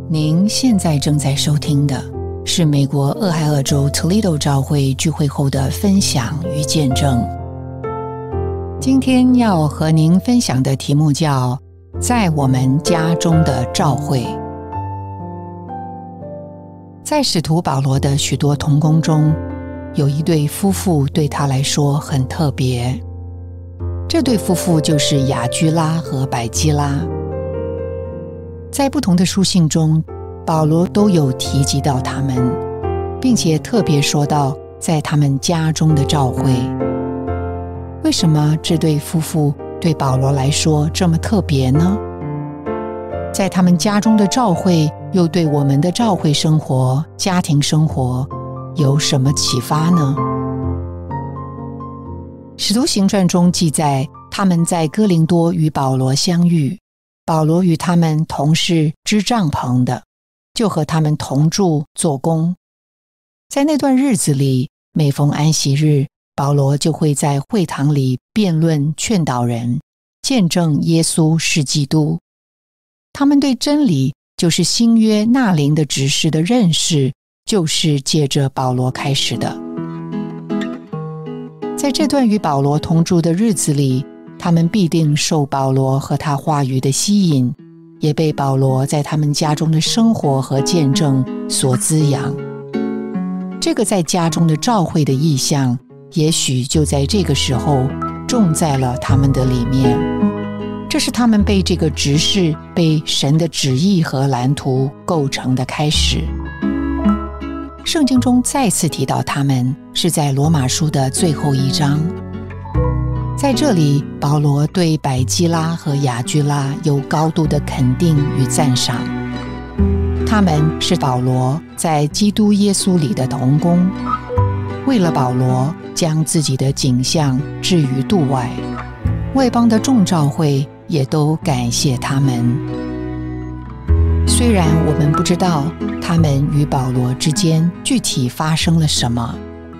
您现在正在收听的是美国俄亥俄州 Toledo 教会聚会后的分享与见证。今天要和您分享的题目叫在我们家中的召会。在使徒保罗的许多同工中，有一对夫妇对他来说很特别。这对夫妇就是雅居拉和百基拉。在不同的书信中，保罗都有提及到他们，并且特别说到在他们家中的召会。为什么这对夫妇对保罗来说这么特别呢？在他们家中的召会又对我们的召会生活、家庭生活有什么启发呢？使徒行传中记载，他们在哥林多与保罗相遇，保罗与他们同是织帐篷的，就和他们同住做工。在那段日子里，每逢安息日，保罗就会在会堂里辩论劝导人，见证耶稣是基督。他们对真理，就是新约纳灵的指示的认识，就是借着保罗开始的。在这段与保罗同住的日子里，他们必定受保罗和他话语的吸引，也被保罗在他们家中的生活和见证所滋养。这个在家中的召会的意象，也许就在这个时候种在了他们的里面。这是他们被这个执事、被神的旨意和蓝图构成的开始。圣经中再次提到他们，是在罗马书的最后一章。在这里，保罗对百基拉和雅居拉有高度的肯定与赞赏。他们是保罗在基督耶稣里的同工，为了保罗将自己的景象置于度外。外邦的众召会也都感谢他们。虽然我们不知道他们与保罗之间具体发生了什么，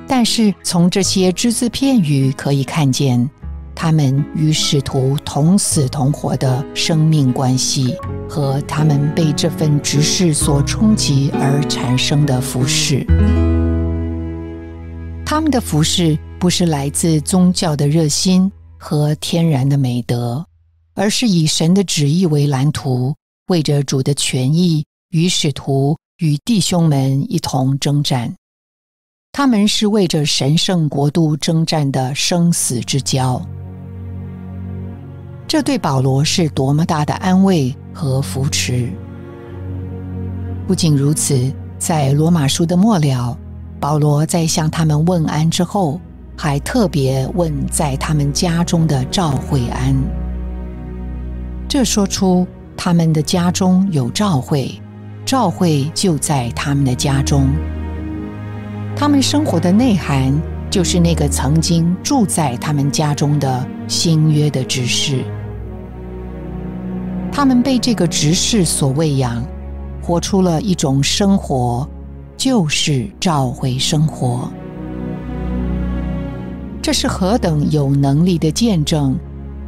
但是从这些只字片语可以看见他们与使徒同死同活的生命关系，和他们被这份职事所冲击而产生的服事。他们的服事不是来自宗教的热心和天然的美德，而是以神的旨意为蓝图，为着主的权益，与使徒与弟兄们一同征战。他们是为着神圣国度征战的生死之交。这对保罗是多么大的安慰和扶持。不仅如此，在罗马书的末了，保罗在向他们问安之后，还特别问在他们家中的召会安。这说出他们的家中有召会，召会就在他们的家中。他们生活的内涵，就是那个曾经住在他们家中的新约的执事。他们被这个执事所喂养，活出了一种生活，就是召会生活。这是何等有能力的见证，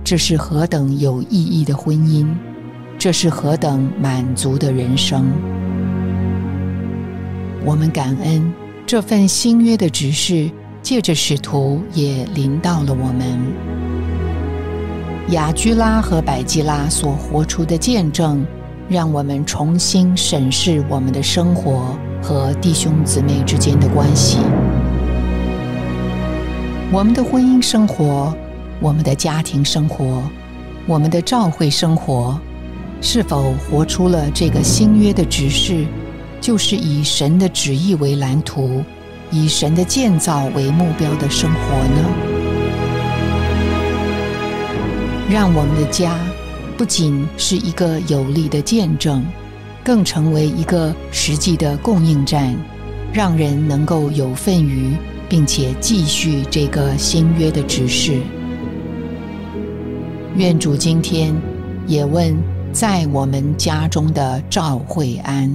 这是何等有意义的婚姻，这是何等满足的人生。我们感恩这份新约的指示，借着使徒也临到了我们。雅居拉和百基拉所活出的见证，让我们重新审视我们的生活和弟兄姊妹之间的关系。我们的婚姻生活，我们的家庭生活，我们的召会生活，是否活出了这个新约的指示，就是以神的旨意为蓝图，以神的建造为目标的生活呢？让我们的家不仅是一个有力的见证，更成为一个实际的供应站，让人能够有份于并且继续这个新约的指示。愿主今天也问在我们家中的召会安。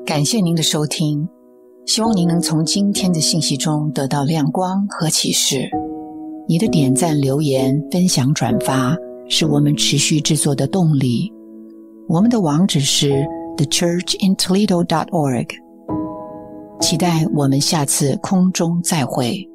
感谢您的收听，希望您能从今天的信息中得到亮光和启示。你的点赞、留言、分享、转发是我们持续制作的动力。我们的网址是 thechurchintoledo.org。期待我们下次空中再会。